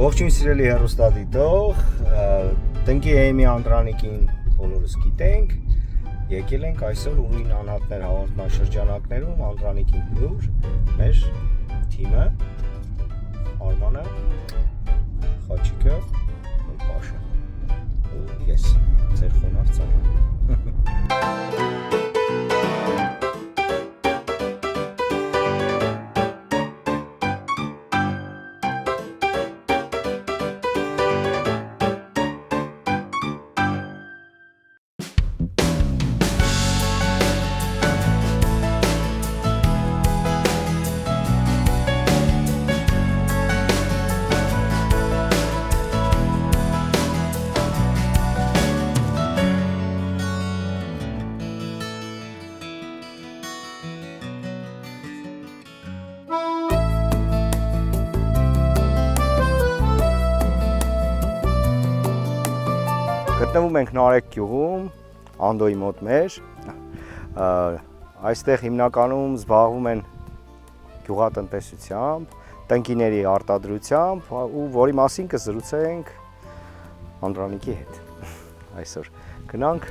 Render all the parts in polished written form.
Ողջույն սիրելի հեռուստադիտող, տնկի Էմի Անդրանիկին բոլորս գիտենք, եկել ենք այսօր ուրույն անհատներ հաղորդման շրջանակներում Անդրանիկին հյուր, մեր թիմը, Արմանը, Խաչիկը, Պաշը, ու ես, ձեր խոնարհ ծառան։ Գտնվում ենք Նարեկ գյուղում, Անդոյի մոտ մեր, այստեղ հիմնականում զբաղվում են գյուղատնտեսությամբ, տնկիների արտադրությամբ ու որի մասին կզրուցենք Անդրանիկի հետ այսօր։ Գնանք,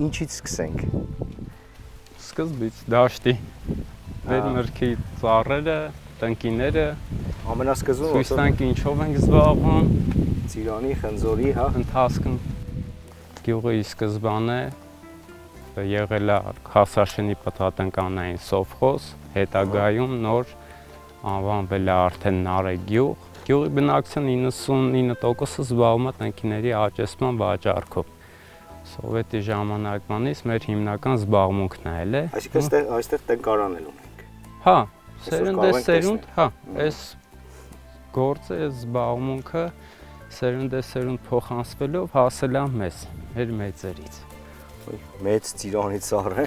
ինչից սկսենք։ Սկզբից դաշտի, վերմրգի ծառերը, տնկիները, ամենասկզբում ցույց տանք ինչով ենք զբաղվում, ծիրանի, խնձորի, հա, ընթացքում գյուղի սկզբանե եղել է Խասաշենի պատվատնկանային սովխոզ, հետագայում նոր անվանվել է արդեն Նարեկ գյուղ։ Գյուղի բնակչության 99%-ը զբաղվում է տնկիների աճեցման վաճառքով։ Սովետի ժամանակվանից մեր հիմնական զբաղմունքն է։ Այսինքն այստեղ տնկարան էլ ունենք։ Հա, սերունդ, հա, այս գործը, այս զբաղմունքը սերունդ փոխանցվելով հասել է մեզ, մեր մեծերից։ Մեծ ծիրանի ծառ է։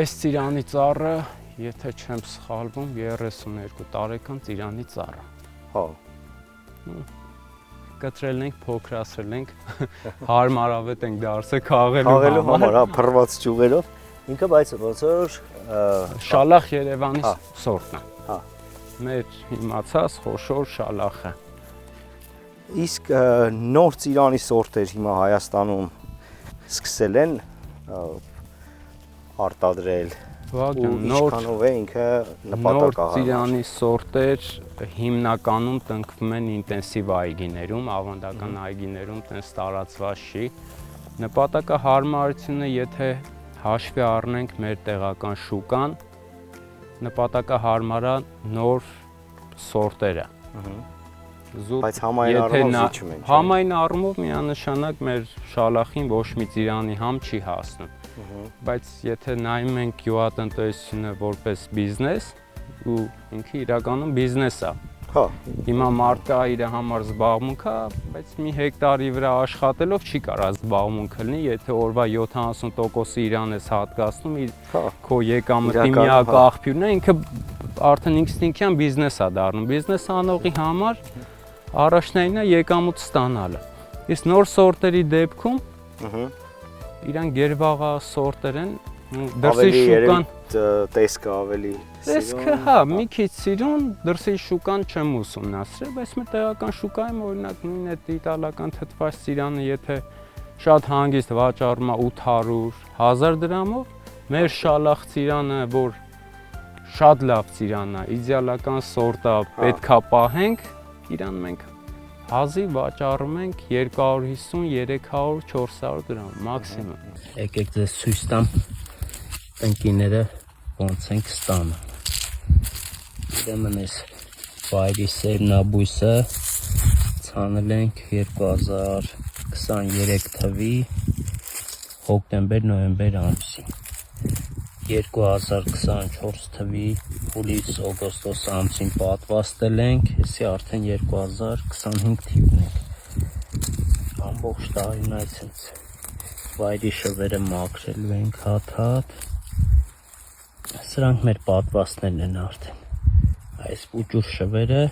Այս ծիրանի ծառը, եթե չեմ սխալվում, 32 տարեկան ծիրանի ծառը։ Հա։ Կտրել ենք, փոքրացրել ենք, հարմարավետ ենք դարձել քաղելու համար, հա, փռված ճյուղերով։ Ինքը բայց ոնց որ շալախ Երևանի սորտն է։ Հա։ Մեր իմացած խոշոր շալախը։ Իսկ նոր ծիրանի սորտեր հիմա Հայաստանում սկսել են արտադրել։ Ինչքանով է ինքը նպատակահարմար։ Նոր ծիրանի սորտեր հիմնականում տնկվում են ինտենսիվ այգիներում, ավանդական այգիներում տենց տարածված չի։ Նպատակահարմարությունը, եթե հաշվի առնենք մեր տեղական շուկան, նպատակահարմար է նոր սորտերը։ Բայց համայն առումով զիջում են։ Համայն առումով միանշանակ մեր շալախին ոչ մի ծիրանի համ չի հասնում։ Բայց եթե նայում ենք գյուղատնտեսությունը որպես բիզնես, ու ինքը իրականում բիզնես է։ Հա։ Հիմա մարդը իր համար զբաղմունք է, բայց մի հեկտարի վրա աշխատելով չի կարող զբաղմունք լինի, եթե օրվա 70%-ը իրան ես հատկացնում, քո եկամտի միակ աղբյուրն է, ինքը արդեն ինքնին բիզնես է դառնում։ Բիզնես անողի համար առաջնայինը եկամուտ ստանալը։ Իսկ նոր սորտերի դեպքում իրան գերվաղա սորտեր են, դրսի շուկան տեսքը ավելի տեսքը, հա, մի քիչ սիրուն, դրսի շուկան չեմ ուսումնասիրել, բայց մեր տեղական շուկայում օրինակ նույն այդ իտալական թթված ծիրանը, եթե շատ հանգիստ վաճառում է 800-1000 դրամով, մեր շալախ ծիրանը, որ շատ լավ ծիրան է, իդեալական սորտ է, պետքա պահենք, իրան մենք հազիվ վաճառում ենք 250, 300, 400 դրամ մաքսիմում։ Եկեք ձեզ ցույց տամ տնկիները ոնց ենք ստանում։ Ուրեմն այս վայրի սերմնաբույսը ցանել ենք 2023 թվի հոկտեմբեր-նոյեմբեր ամսին։ 2024 թվի հուլիս-օգոստոս ամսին պատվաստել ենք, հեսի արդեն 2025 թիվն ենք։ Ամբողջ տարին այսպես վայրի շվերը մաքրելու ենք հատ-հատ։ Սրանք մեր պատվաստներն են արդեն։ Այս ուճուր շվերը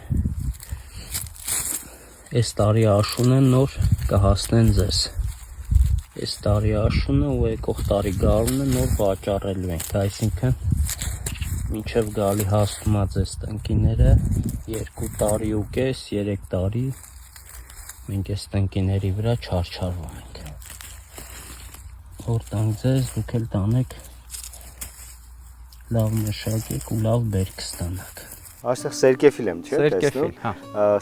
այս տարի աշունը նոր կհասնեն ձեզ։ Այս տարի աշունը ու եկող տարի գարունը նոր վաճառելու ենք, այսինքն մինչև գալի հասնում է ձեզ տնկիները 2 տարի ու կես, 3 տարի մենք այս տնկիների վրա չարչարվում ենք։ Որ տանք ձեզ, դուք էլ տանեք լավ մշակեք ու լավ բերք ստանաք։ Այստեղ սերկեֆիլ եմ, չէ՞, Սերկեֆիլ, հա։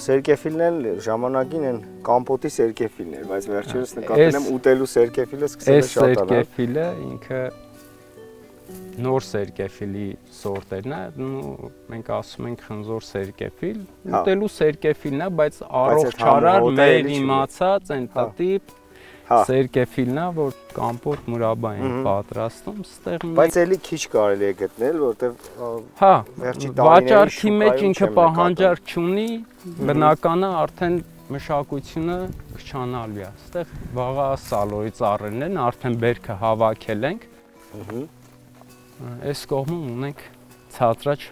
Սերկեֆիլն էլ ժամանակին են կամպոտի սերկեֆիլն էր, բայց վերջերս նկատել եմ ուտելու սերկեֆիլը սկսել է Այս շատանալ։ սերկեֆիլը ինքը նոր սերկեֆիլի սորտերն է, մենք ասում ենք խնձոր սերկեֆիլ, ուտելու սերկեֆիլն է, բայց առողջ չարար մեր իմացած այն տիպ սերկեֆիլն է, որ կամպոտ մուրաբա են պատրաստում, ստեղ բայց էլի քիչ կարելի է գտնել, որտեվ հա, վերջի վաճառքի մեջ ինքը պահանջարկ չունի, բնականը արդեն մշակությունը քչանալու է։ Այստեղ վաղա սալորի ծառերն են, արդեն բերքը հավաքել ենք։ Այս կողմում ունենք ցածրաճ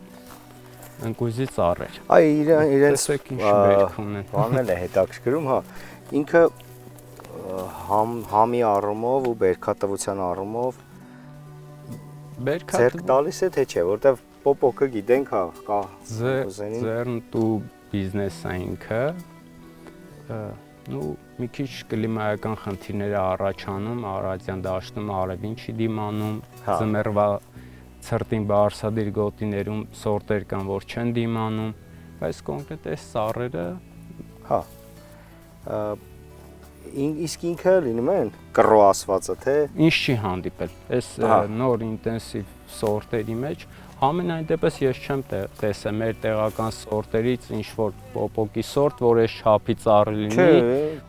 ընկույզի ծառեր։ Այ իրենց բերք ունեն։ բանն էլ է հետաքրքրում, հա։ Ինքը համի առումով ու բերքատվության առումով ձեռք տալիս է թե չէ, որտեվ պոպոկը գիտենք, հա, կա ձեռնտու բիզնես է ինքը, մի քիչ կլիմայական խնդիրներ առաջանում, Արարատյան դաշտում արևին չի դիմանում, ձմեռվա ցրտին բարձադիր գոտիներում սորտեր կան, որ չեն դիմանում, բայց կոնկրետ այս ծառերը, հա, իսկ ինքը լինում են կռոասվածը, թե ինչ չի հանդիպել, այս նոր ինտենսիվ սորտերի մեջ, ամենայն դեպս ես չեմ տեսել մեր տեղական սորտերից ինչ-որ պոպոկի սորտ, որ այս չափի ծառ լինի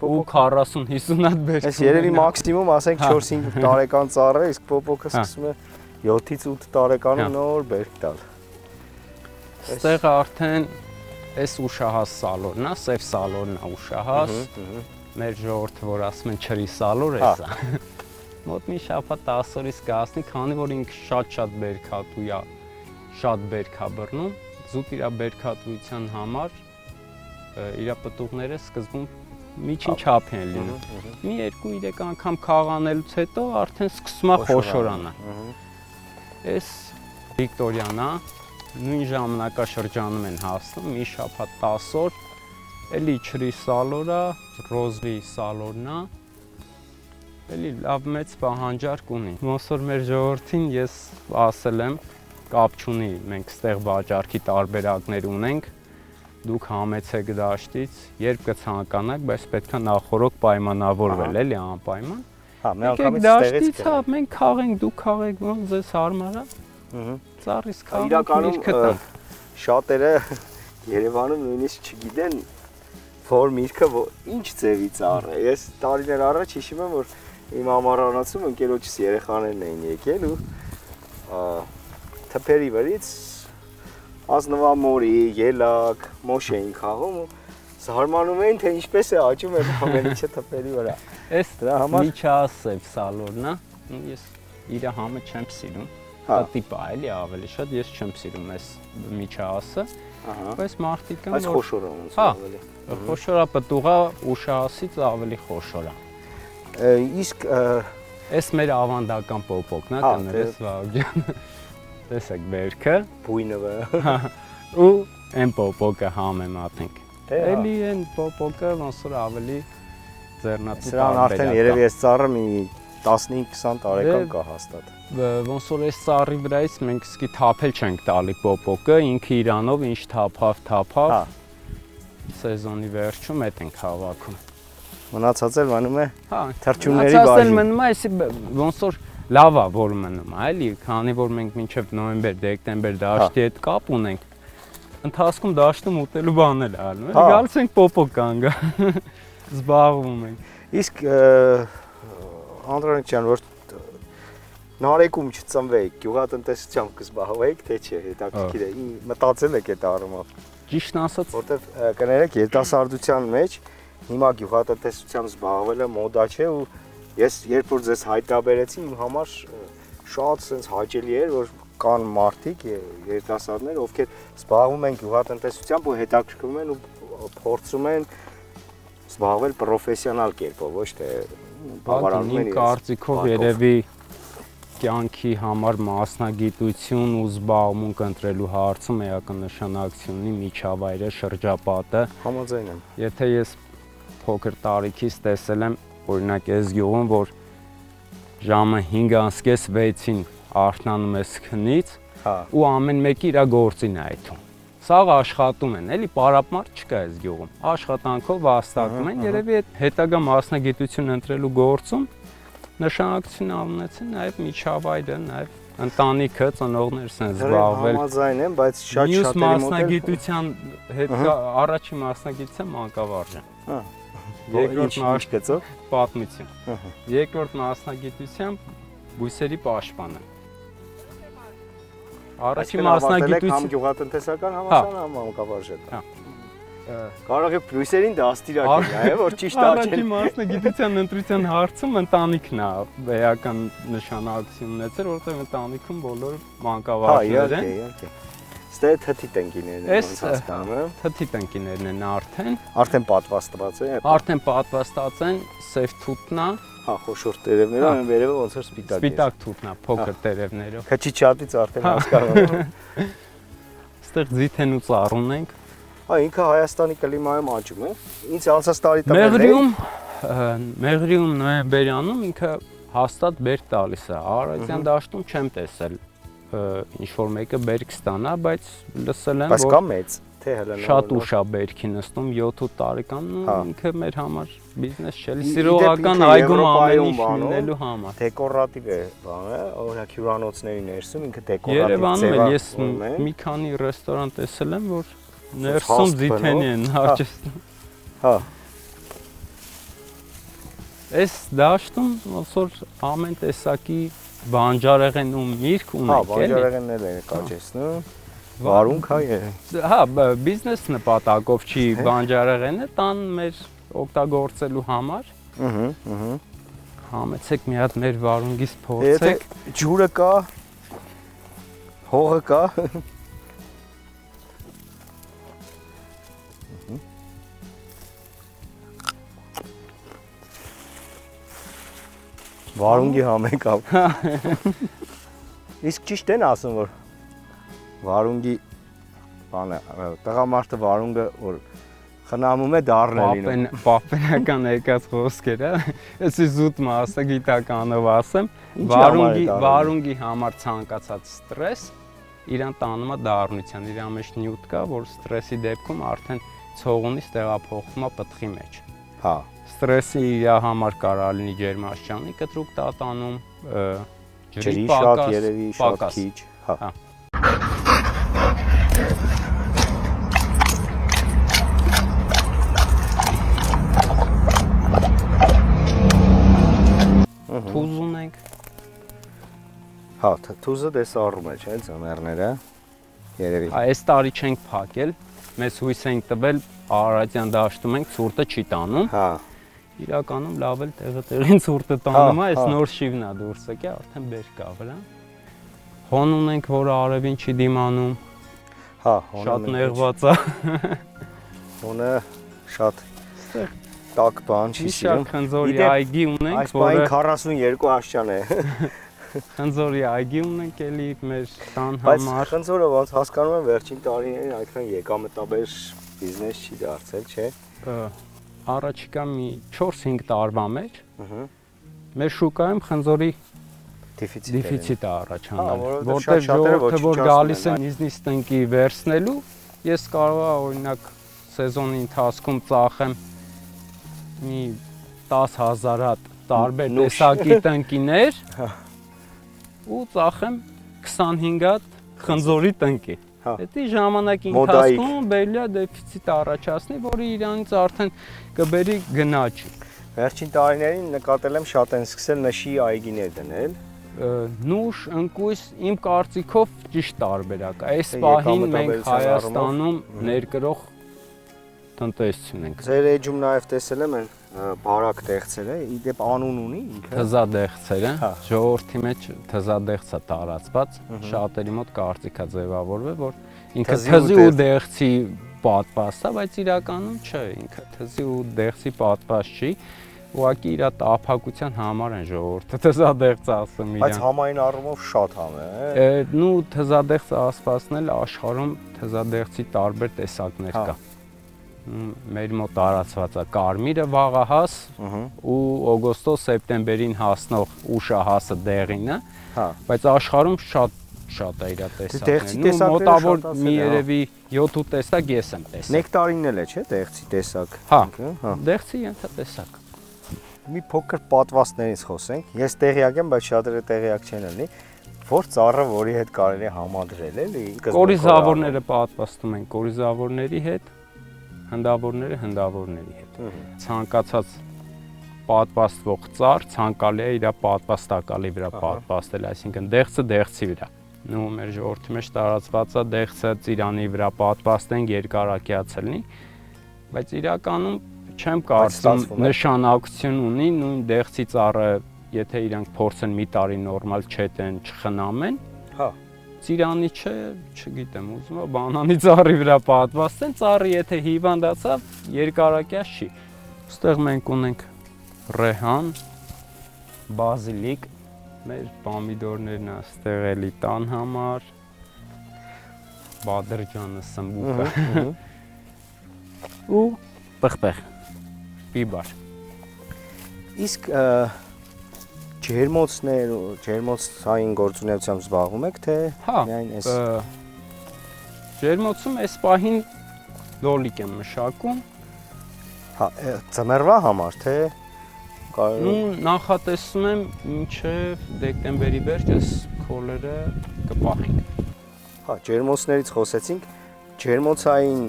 ու 40-50 հատ բերք։ Այս երևի մաքսիմում ասենք 4-5 տարեկան ծառ է, իսկ պոպոկը սկսում է 7-ից 8 տարեկանում նոր բերք տալ։ Այստեղ արդեն այս ուշահաս սալորն է, սև սալորն է ուշահաս, մեր ժողովուրդը որ ասում են չրի սալոր է սա։ Մոտ մի շաբաթ 10 օրից կհասնի, քանի որ ինքը շատ բերքատու է, շատ բերք է բռնում, զուտ իր բերքատվության համար իր պտուղները սկզբում միջին չափ են լինում։ Մի 2-3 անգամ քաղանելուց հետո արդեն սկսում է խոշորանալ։ Այս Վիկտորիան է, նույն ժամանակաշրջանում են հասնում, մի շաբաթ 10 օր, էլի չրի սալորը, ռոզլի սալորն է, էլի լավ մեծ պահանջարկ ունի։ Ոնց որ մեր ժողովրդին ես ասել եմ, կապ չունի, մենք ստեղ վաճառքի տարբերակներ ունենք, դուք համեցեք դաշտից, երբ կցանկանաք, բայց պետք է նախորոք պայմանավորվել, էլի անպայման։ Հա, եկեք դաշտից, հա, մենք քաղենք, դուք քաղեք, ոնց ձեզ հարմար է։ Ծառից քաղենք, իրականում շատերը Երևանում նույնիսկ չգիտեն, որ միրգը ինչ ձևի ծառ է։ Ես տարիներ առաջ հիշում եմ, որ իմ ամառանոցում ընկերոջս երեխաներն էին եկել ու թփերի վրից ազնվամորի, ելակ, մոշ էին խաղում ու զարմանում էին, թե ինչպես է աճում այդ ամեն ինչը թփերի վրա։ Այս դրա համար միջասև սալորն է, ես իր համը չեմ սիրում։ Տիպը էլի ավելի շատ ես չեմ սիրում այս միջասը, բայց մարդիկ կան, բայց խոշոր է ոնց ավելի։ Խոշորա պտուղա ուշահասից ավելի խոշոր է։ Իսկ այս մեր ավանդական պոպոկն է, կներես Վաղոջան։ Տեսեք բերքը, բույնը ու այն պոպոկը համեմ ատենք։ Էլի այն պոպոկը ոնց որ ավելի ձեռնատու սրան արդեն երևի այս ծառը մի 15-20 տարեկան կա հաստատ։ Ոնց որ այս ծառի վրայից մենք սկի թափել չենք տալի պոպոկը, ինքը իրանով ինչ թափավ, սեզոնի վերջում էդ ենք հավաքում։ Մնացած էլ մնում է թրջունների բաժին։ բաժին։ Մնում է, այսի ոնց որ լավ է որ մնում է, էլի, քանի որ մենք մինչև նոյեմբեր, դեկտեմբեր դաշտի հետ կապ ունենք, ընթացքում դաշտում ուտելու բաներ ալնում են, գալիս ենք պոպոկ կանգա, զբաղվում ենք։ Իսկ Անդրանիկ ջան, որ նարեկում չծնվեիք, գյուղատնտեսությամբ կզբաղվեիք, թե չէ, հետաքրքիր է, մտածել եք այդ առումով։ Ճիշտն ասած, որտեվ կներեք երիտասարդության մեջ հիմա գյուղատնտեսությամբ զբաղվելը մոդա չէ ու ես երբ որ ձեզ հայտարարեցի, իմ համար շատ sense հաճելի էր, որ կան մարդիկ, երիտասարդներ, ովքեր զբաղվում են գյուղատնտեսությամբ ու հետաքրքրվում են ու փորձում են զբաղվել պրոֆեսիոնալ կերպով, ոչ թե բավարարում են իրենց։ Իմ կարծիքով երևի կյանքի համար մասնագիտություն ու զբաղմունք ընտրելու հարցում էական նշանակություն ունի միջավայրը, շրջապատը։ Համաձայն եմ։ Եթե ես փոքր տարիքից տեսել եմ օրինակ այս գյուղում, որ ժամը 5:30-6-ին արթնանում ես քնից ու ամեն մեկը իր գործին է այդում։ Սաղ աշխատում են, էլի պարապմարդ չկա այս գյուղում։ Աշխատանքով վաստակում են, երևի այդ հետագա մասնագիտություն ընտրելու գործում նշանակություն ունեցին նաև միջավայրը, նաև ընտանիքը, ծնողներ են զբաղվել։ Համաձայն եմ, բայց շատ Մյուս շատերի մոտ մասնագիտության հետ առաջին մասնագիտության մանկավարժ եմ։ Երկրորդ մասնագիտություն պատմություն։ Երկրորդ մասնագիտության բույսերի պաշտպան եմ։ Առաջին մասնագիտություն կամ գյուղատնտեսական համալսարան, կամ մանկավարժ եք։ Կարող է պլյուսերին դաստիարակել, այո, որ ճիշտ առաջին մասնագիտության ընտրության հարցում ընտանիքն է բեական նշանակություն ունեցել, որովհետև ընտանիքում բոլորը մանկավարժներ են։ Իհարկե։ Ստե թթի տնկիներն են ոնց հասկանում եմ։ Թթի տնկիներն են արդեն։ Արդեն պատվաստված է։ Արդեն պատվաստած են, սև թութնա։ Հա, խոշոր տերևներով են վերևը ոնց որ սպիտակ է։ Սպիտակ թութնա, փոքր տերևներով։ Քչի չաթից արդեն հասկանում եմ։ Այստեղ ձիթեն ու ծառուն ենք։ Հա, ինքը Հայաստանի կլիմայում աճում է։ Ինչ անցած տարի տվել Մեղրիում նոյեմբերյանում ինքը հաստատ բերք տալիս է։ Արարատյան դաշտում չեմ տեսել ինչ որ մեկը բերք ստանա, բայց լսել եմ, որ կա մեծ, թե հələ շատ ուշ է բերքի նստում 7-8 տարեկանն ու ինքը մեր համար բիզնես չէ, սիրողական այգում ամեն ինչ լինելու համար։ Դեկորատիվ է բանը, օրինակ հյուրանոցների ներսում ինքը դեկորատիվ Երևանում էլ ես մի քանի ռեստորան տեսել եմ, որ ներսում ձիթենի են հաճեցնում։ Հա։ Այս դաշտում ոնց որ ամեն տեսակի բանջարեղեն ու միրգ ունենք, էլի։ Հա, բանջարեղեններ են կաճեցնում։ Վարունգ հա է։ Հա, բիզնես նպատակով չի բանջարեղենը, տան մեր օգտագործելու համար։ Համեցեք մի հատ մեր վարունգից փորձեք։ Ջուրը կա, հողը կա։ Վարունգի համենք ավ։ Իսկ ճիշտ են ասում, որ վարունգի բանը, տղամարդը վարունգը որ խնամում է դառնելին։ Պապենական եկած խոսքեր է։ Էսի զուտ մասնագիտականով ասեմ, վարունգի համար ցանկացած ստրես իրան տանում է դառնության, իր մեջ նյութ կա, որ ստրեսի դեպքում արդեն ցողունից տեղափոխվում է պտղի մեջ։ Հա։ Ստրեսի իր համար կարա լինի ջերմաշճանի կտրուկ տատանում, ջրի շատ երևի շատ քիչ, հա։ Թուզ ունենք։ Հա, թուզը դες առում է, չէ՞, ձմեռները։ Երևի։ Այս տարի չենք փակել, մեզ հույս ենք տվել Արարատյան դաշտում ենք, ցուրտը չի տանում։ Հա։ Իրականում լավ էլ տեղին ցուրտը տանում է, այս նոր շիվն է դուրս եկել, արդեն բերք կա վրա։ Հոն ունենք, որը արևին չի դիմանում։ Հա, շատ նեղված է։ Հոնը շատ տաք բան չի սիրում։ Խնձորի այգի ունենք, որը 42 աշճան է։ Խնձորի այգի ունենք էլի մեր տան համար։ Բայց խնձորը ոնց հասկանում եմ վերջին տարիներին այդքան եկամտաբեր բիզնես չի դարձել, չէ՞։ Առաջիկա մի 4-5 տարվա մեջ մեր շուկայում խնձորի դեֆիցիտ է առաջանալ, որտեղ ժողովուրդը որ գալիս են բիզնես տնկի վերցնելու, ես կարող եմ օրինակ սեզոնի ընթացքում ծախեմ մի 10,000 հատ տարբեր տեսակի տնկիներ ու ծախեմ 25 հատ խնձորի տնկի։ Դա ժամանակի ընթացքում բերլիա դեֆիցիտ առաջացնի, որը իրանից արդեն կբերի գնաճ։ Վերջին տարիներին նկատել եմ շատ են սկսել նշի այգիներ դնել։ Նուշ, ընկույզ, իմ կարծիքով ճիշտ տարբերակ է։ Այս պահին մենք Հայաստանում ներկրող տնտեսություն ենք։ Ձեր էջում նաև տեսել եմ բարակ դեղցերը, իդեպ անուն ունի ինքը։ Թզադեղցերը, ժողովրդի մեջ թզադեղցը տարածված, շատերի մոտ կարծիք է ձևավորվել, որ ինքը թզի ու դեղցի պատված է, բայց իրականում չէ, ինքը թզի ու դեղցի պատված չի, ուղղակի իր տափակության համար են ժողովուրդը թզադեղցը ասում իրան։ Բայց համային առումով շատ համ է։ Նու թզադեղցը ասվածն էլ աշխարհում թզադեղցի տարբեր տեսակներ կա։ մեր մոտ տարածված է կարմիրը վաղահաս ու օգոստոս-սեպտեմբերին հասնող ուշահասը դեղինը, Հա։ բայց աշխարհում շատ է իր դեղցի տեսակներն ու մոտավոր շատ մի ասել, երևի 7-8 տեսակ ես եմ տեսել։ Նեկտարինն էլ է, չէ՞, դեղցի տեսակ։ Հա, Հա։ դեղցի ենթատեսակ։ Մի փոքր պատվաստներից խոսենք։ Ես տեղյակ եմ, բայց շատերը տեղյակ չեն լինի, որ ծառը, որի հետ կարելի է համադրել, էլի։ Կորիզավորները պատվաստում են կորիզավորների հետ, հնդավորները հնդավորների հետ։ Ցանկացած պատվաստվող ծառ ցանկալի է իր պատվաստակալի վրա պատվաստել, այսինքն դեղցը դեղցի վրա։ Ու մեր ժողովրդի մեջ տարածված է դեղցը ծիրանի վրա պատվաստեն երկարակյաց լինի, բայց իրականում չեմ կարծում նշանակություն ունի նույն դեղցի ծառը, եթե իրանք փորձեն մի տարի նորմալ չետեն, չխնամեն, հա, ծիրանի չէ, չգիտեմ, ուզում եմ բանանի ծառի վրա պատվաստեն, ծառը եթե հիվանդացավ, երկարակյաց չի։ Այստեղ մենք ունենք ռեհան, բազիլիկ, մեր պոմիդորներն այստեղ էլի տան համար, բադրջանը սմբուկը ու պղպեղ, բիբար։ Իսկ ջերմոցներ, ջերմոցային գործունեությամբ զբաղվում եք, թե միայն այս ջերմոցում այս պահին լոլիկ եմ մշակում։ Հա, ծմերվա համար, թե նախատեսում եմ մինչև դեկտեմբերի վերջ այս քոլերը կպահենք։ Հա, ջերմոցներից խոսեցինք, ջերմոցային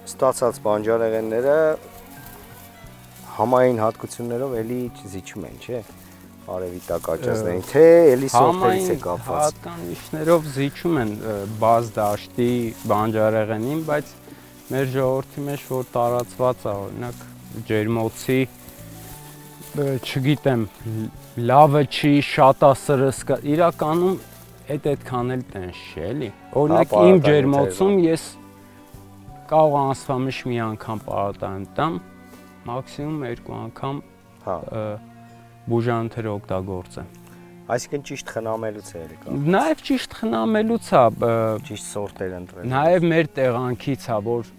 ստացած բանջարեղենները համային հատկություններով էլի զիջում են, չէ՞։ Արևի տակ աճածներին, թե էլի սորտերից է կապված։ Հատկանիշներով զիջում են բազ դաշտի բանջարեղենին, բայց մեր ժողովրդի մեջ որ տարածված է, օրինակ ջերմոցի, չգիտեմ, լավը չի, շատասրս կա, իրականում այդքան էլ տենց չի, էլի։ Օրինակ իմ ջերմոցում ես կարող ամսվա մեջ մի անգամ պարարտային տամ, մաքսիմում 2 անգամ բուժանթերը օգտագործեմ։ Այսինքն ճիշտ խնամելուց է եկա։ Նաև ճիշտ խնամելուց է, ճիշտ սորտեր ընտրել։ Նաև մեր տեղանքից է, որ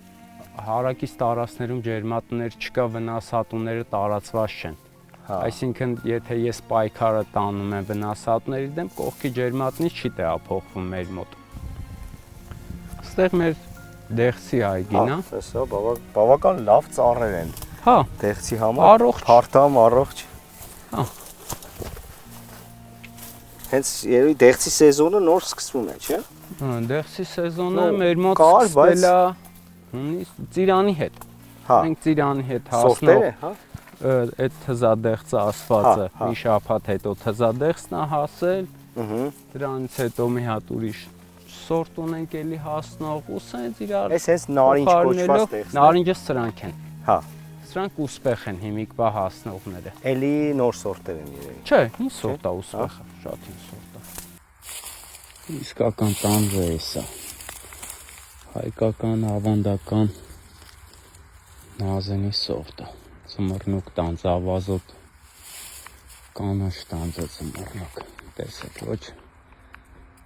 հարակից տարածքներում ջերմատներ չկա, վնասատուները տարածված չեն։ Այսինքն, եթե ես պայքարը տանում եմ վնասատուների դեմ, կողքի ջերմատնից չի տեղափոխվում մեր մոտ։ Այստեղ մեր դեղցի այգին է։ Հա, բավական լավ ծառեր են։ Հա, դեղցի համար։ Առողջ։ Փարթամ, առողջ։ Հա։ Հենց երևի դեղցի սեզոնը նոր սկսվում է, չէ՞։ Դեղցի սեզոնը մեր մոտ սկսվել է ծիրանի հետ։ Հա։ Մենք ծիրանի հետ Սորտեր է, հա։ Այդ թզադեղցը ասվածը մի շաբաթ հետո թզադեղցն է հասել, դրանից հետո մի հատ ուրիշ սորտ ունենք էլի հասնող ու սենց իրար Այս հենց նարինջ կոչված տեղն է։ Նարինջը սրանք են։ Հա։ Սրանք ուսպեխ են հիմիկվա հասնողները։ Էլի նոր սորտեր են երևի։ Չէ, հին սորտ է ուսպեխը, շատ հին սորտ է։ Իսկական տանձ է սա։ Հայկական ավանդական նազենի սորտ է։ Ծմռնուկ տանձ, ավազոտ կանաչ տանձ է ծմռնուկ, տեսեք, ոչ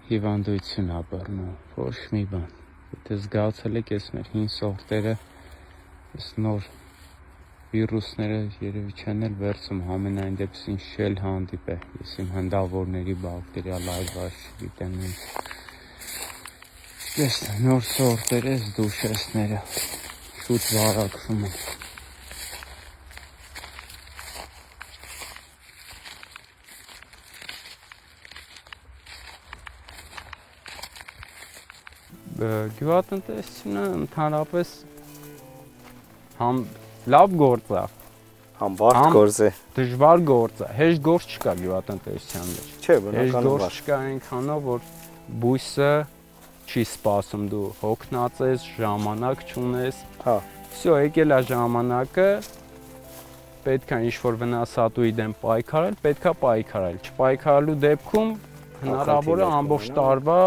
հիվանդություն է բռնում, ոչ մի բան, եթե զգացել եք ես մեր հին սորտերը, ես նոր վիրուսները երևի չեն էլ վերցում, համենայն դեպս ինձ չել հանդիպե, ես իմ հնդավորների բակտերիալ այլված չգիտեմ ինձ, ես նոր սորտերը, դուշեսները, շուտ վարակվում են, Գյուղատնտեսությունը ընդհանրապես լավ գործ է, բարդ գործ է, դժվար գործ է, հեշտ գործ չկա գյուղատնտեսության մեջ։ Չէ, Հեշտ բնականաբար։ գործ չկա այնքանով, որ բույսը չի սպասում, դու հոգնած ես, ժամանակ չունես։ Հա։ Всё, եկել է ժամանակը, պետք է ինչ-որ վնասատուի դեմ պայքարել, պետք է պայքարել։ Չպայքարելու դեպքում հնարավոր է ամբողջ տարվա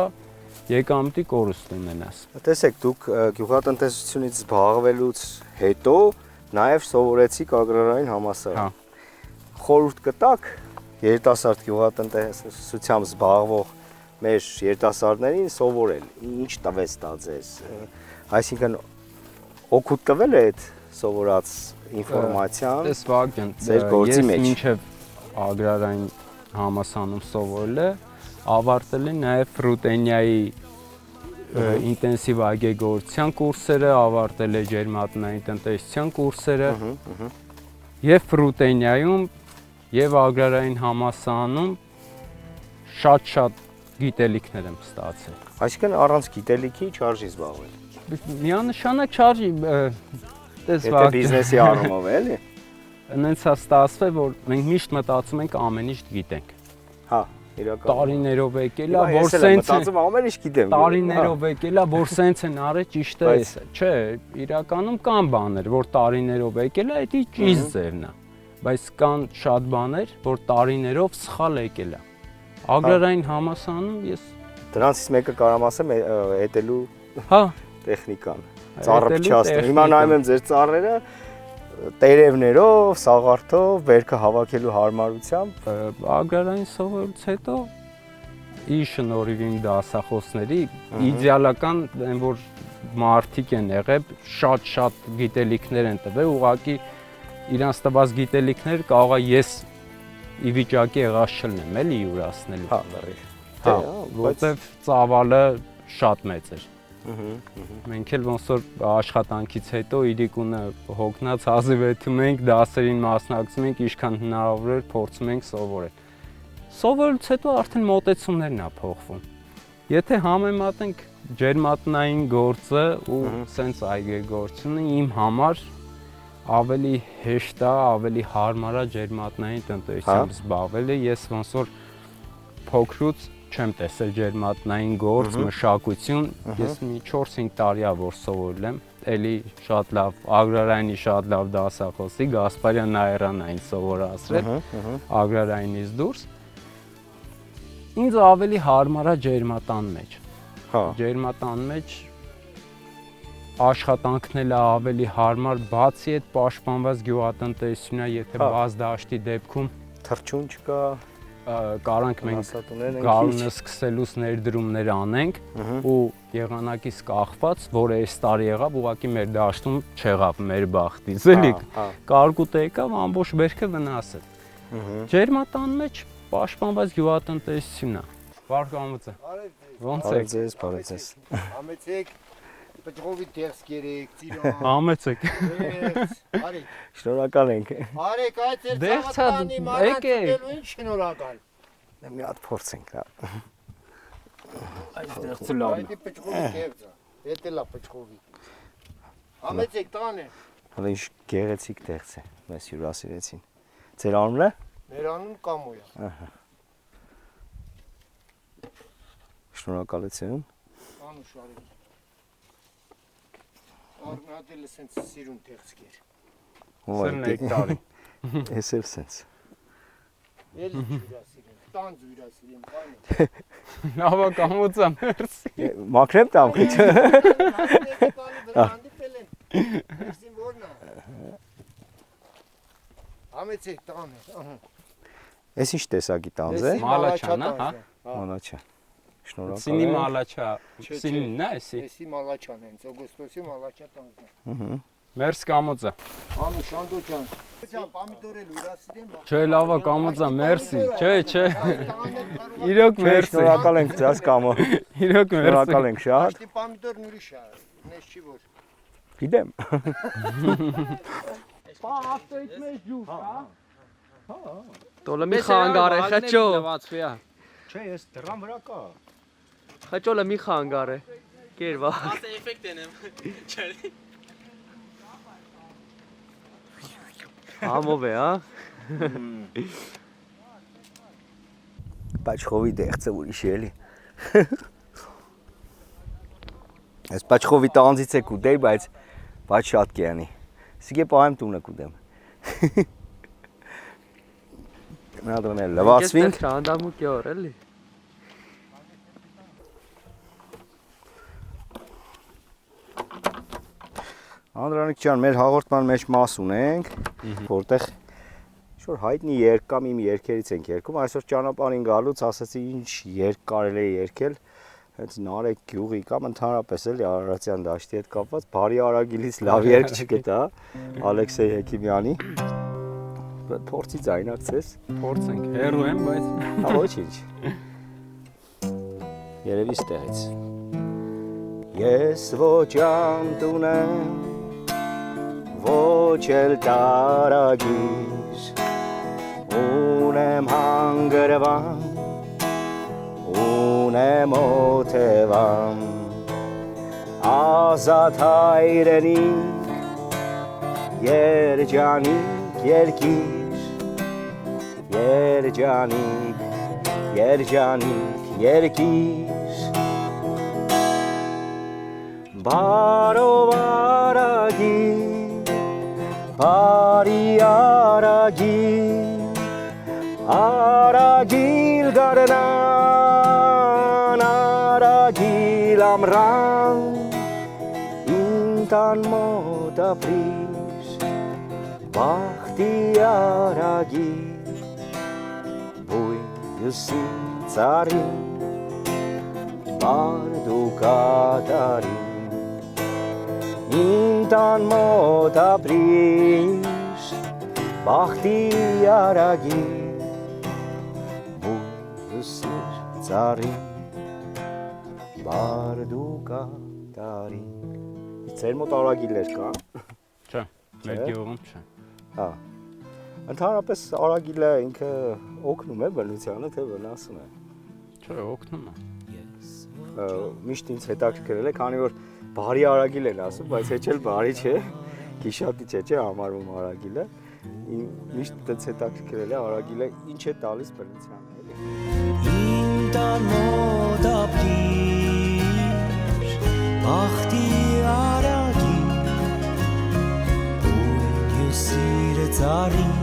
եկամտի կորուստ ունենաս։ Տեսեք, դուք գյուղատնտեսությունից զբաղվելուց հետո նաև սովորեցիք ագրարային համալսարան։ Խորհուրդ կտաք երիտասարդ գյուղատնտեսությամբ զբաղվող մեր երիտասարդներին սովորել, ինչ տվեց դա ձեզ։ Այսինքն օգուտ տվել է այդ սովորած ինֆորմացիան։ Տես Վագեն, Ձեր գործի մեջ։ ես մինչև ագրարային համալսարանում սովորել է, ավարտել եմ նաև ֆրուտենիայի ինտենսիվ այգեգործության կուրսերը, ավարտել է ջերմատնային տնտեսության կուրսերը եւ ֆրուտենիայում եւ ագրարային համալսարանում շատ գիտելիքներ եմ ստացել։ Այսինքն առանց գիտելիքի չարժի զբաղվել։ Միանշանակ չարժի տես Եթե Վագեն։ բիզնեսի առումով է, էլի։ Այնց է ստացվել, որ մենք միշտ մտածում ենք ամեն ինչ գիտենք։ Հա, իրական։ Տարիներով եկել է, որ Ես էլ եմ սենց մտածում ամեն ինչ գիտեմ։ տարիներով եկել է, որ սենց են արել, ճիշտ է, չէ, իրականում կան բաներ, որ տարիներով եկել է, դա ճիշտ ձևն է, բայց կան շատ բաներ, որ տարիներով սխալ եկել է։ Ագրարային համալսարանում ես Դրանցից մեկը կարամ ասեմ էտելու հա տեխնիկան, ծառը փչացնել։ Հիմա նայում եմ ձեր ծառերը տերևներով, սաղարթով, վերքը հավաքելու հարմարությամբ։ ագրարային սովորից հետո ի շնորհիվ իմ դասախոսների իդեալական այն որ մարդիկ են եղել, շատ գիտելիքներ են տվել, ուղղակի իրանց տված գիտելիքներ կարող է ես ի վիճակի եղած չլնեմ, էլի յուրացնելու։ Հա, լրիվ։ Հա, որտեվ ծավալը շատ մեծ էր։ Ահա։ Մենք էլ ոնց որ աշխատանքից հետո իրիկունը հոգնած հազիվեթում ենք, դասերին մասնակցում ենք, ինչքան հնարավոր էր փորձում ենք սովորել։ Սովորելուց հետո արդեն մոտեցումներն է փոխվում։ Եթե համեմատենք ջերմատնային գործը ու սենց այգեգործությունը իմ համար ավելի հեշտ է, ավելի հարմար է ջերմատնային տնտեսությամբ զբաղվելը։ Ես ոնց որ փոքրուց չեմ տեսել ջերմատնային գործ, մշակություն, ես մի 4-5 տարի է որ սովորել եմ, էլի շատ լավ, ագրարայինի շատ լավ դասախոսի Գասպարյան Նաերանային սովորացրել, ագրարայինից դուրս։ Ինձ ավելի հարմար է ջերմատան մեջ։ Հա։ Ջերմատան մեջ աշխատանքն է ավելի հարմար, բացի այդ պաշտպանված գյուղատնտեսությունն է, եթե բաց դաշտի դեպքում Թռչուն չկա, կարանք մենք գարունը սկսելուց ներդրումներ անենք ու եղանակից կախված, որը այս տարի եղավ, ուղղակի մեր դաշտում չեղավ մեր բախտից, էլի կարկուտը եկավ, ամբողջ բերքը վնասել։ Ջերմատան մեջ պաշտպանված գյուղատնտեսությունն է։ Վարկամուծը։ Ոնց եք։ Բարև ձեզ։ Համեցեք Պետրովի դերս գերեք, ծիրան։ Համեցեք։ Արեք։ Շնորհակալ ենք։ Արեք, այդ էր Դերձա, ծաղատանի եկեք։ մանանցելու ինչ շնորհակալ։ Մի հատ փորձենք, հա։ Այս դեղցը լավն է։ Այդ Պետրովի դերձա։ Դա լա Պետրովի։ Համեցեք տանը։ Հələ ինչ գեղեցիկ դեղց է, մեզ հյուրասիրեցին։ Ձեր անունն է։ Մեր անուն Կամոյա։ Ահա։ Շնորհակալություն։ Անուշ արեք։ Արմատելը սենց սիրուն դերձ գեր։ Սրն հեկտարի։ Ես էլ սենց։ Էլի հյուրասիրեմ, տանձ հյուրասիրեմ, բանը։ Լավա կամուծա, մերսի։ Մաքրեմ տամ քիչ։ Հանդիպել են։ Այսին որն է։ Համեցեք տանը, ահա։ Էս ինչ տեսակի տանձ է։ Մալաչան, հա։ Մանաչա։ Շնորհակալ Սինի եմ։ մալաչա, սինն է, էսի։ Էսի մալաչան են, օգոստոսի մալաչա տանձն է։ Ահա։ Մերս կամուծա։ Անու Շանդոջան։ Ջան, պամիդորել ուրասիրեմ։ Չէ, լավա կամուծա, մերսի։ Չէ։ Իրոք մերսի։ Շնորհակալ ենք ձեզ կամո։ Իրոք մերսի։ Շնորհակալ ենք շատ։ Աշտի պամիդորն ուրիշ է, նես չի որ։ Գիտեմ։ Պա ավտոյից մեջ ջուր, հա։ Տոլը մի խանգար է, խճո։ Չէ, ես դրան վրա կա։ Խճոլը մի խանգար է։ Կերվա։ Ասե էֆեկտ ենեմ։ Չարի։ Համով է, հա։ Պաչխովի դեղցը ուրիշ է էլի։ Այս պաչխովի տանձից է կուտեի, բայց բայց շատ կյանի։ Սիգե պահեմ տունը կուտեմ։ Նա դոնել լվացվինք։ Շանդամուկի օր էլի։ Անդրանիկ ջան, մեր հաղորդման մեջ մաս ունենք, որտեղ ինչ-որ հայտնի երգ կամ իմ երգերից ենք երգում, այսօր ճանապարհին գալուց ասացի ինչ երգ կարելի է երգել, հենց Նարեկ գյուղի կամ ընդհանրապես էլի Արարատյան դաշտի հետ կապված բարի արագիլից լավ երգ չգտա Ալեքսեյ Հեքիմյանի փորձի ձայնակցես Փորձենք, հերո եմ, բայց հա ոչինչ երևի ստեղից Ես ոչ անտուն եմ ոչ էլ տարագիր ունեմ հանգրվան ունեմ օթևան ազատ հայրենիք երջանիկ երջանիկ երկիր բարով արագիր բարի արագիլ գարնան արագիլ ամրան ինտան մոտ ապրիր բախտի արագիլ բույսի ծարին բարդու կատարին ինտան մոտ ապրիր բախտի արագիլ բույսիր ծարին բարդու կատարին Ձեր մոտ արագիլներ կա։ չէ, մեր գյուղում չէ։ Հա։ Ընդհանրապես արագիլը ինքը օգնում է բնությանը, թե վնասում է։ Չէ, օգնում է։ Միշտ ինձ հետաքրքրել է, քանի որ բարի արագիլ են ասում, բայց հեչ էլ բարի չէ, գիշատի չէ համարվում արագիլը։ Միշտ դից հետաքրքրել է արագիլը ինչ է տալիս բնությանը, էլի։ Ինտան մոտ ապրիր, բախտի արագիլ, բույսիր ծարին